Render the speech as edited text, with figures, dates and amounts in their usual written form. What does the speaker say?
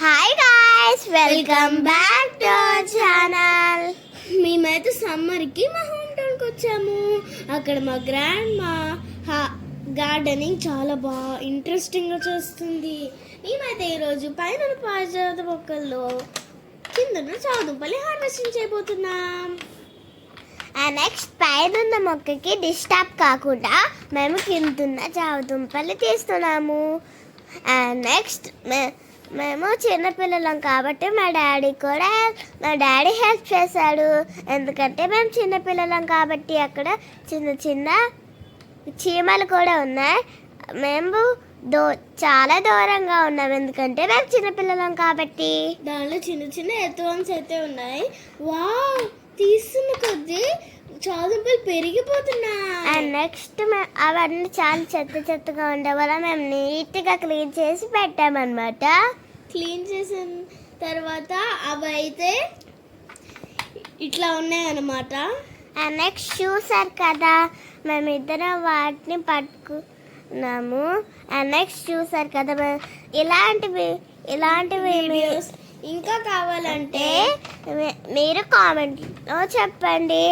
Hi guys, welcome back to our channel. మేమైతే సమ్మర్కి మా హోమ్ టౌన్కి వచ్చాము. అక్కడ మా గ్రాండ్ మా గార్డెనింగ్ చాలా బాగా ఇంట్రెస్టింగ్గా చేస్తుంది. మేమైతే ఈరోజు పైన పారిజాత మొక్కల్లో కింద చాదుంపల్లి హార్వెస్టింగ్ చేయబోతున్నాం. నెక్స్ట్ పైన ఉన్న మొక్కకి డిస్టర్బ్ కాకుండా మేము కిందున్న చావుదుంపలు తీస్తున్నాము. అండ్ నెక్స్ట్ మేము చిన్నపిల్లలం కాబట్టి మా డాడీ హెల్ప్ చేశాడు. ఎందుకంటే మేము చిన్నపిల్లలం కాబట్టి అక్కడ చిన్న చిన్న చీమలు కూడా ఉన్నాయి. మేము చాలా దూరంగా ఉన్నాం ఎందుకంటే మేము చిన్నపిల్లలం కాబట్టి. దానిలో చిన్న చిన్న ఎర్త్వామ్స్ అయితే ఉన్నాయి. వావ్, తీస్తున్న కొద్దీ చాదుంపలు పెరిగిపోతున్నాయి. అండ్ నెక్స్ట్ అవన్నీ చాలా చెత్తగా ఉండే వల్ల మేము నీట్గా క్లీన్ చేసి పెట్టామన్నమాట. క్లీన్ చేసిన తర్వాత అవి అయితే ఇట్లా ఉన్నాయన్నమాట. అండ్ నెక్స్ట్ చూసారు కదా, మేమిద్దరం వాటిని పట్టుకున్నాము. అండ్ నెక్స్ట్ చూసారు కదా, ఇలాంటివి వీడియోస్ ఇంకా కావాలంటే మీరు కామెంట్లో చెప్పండి.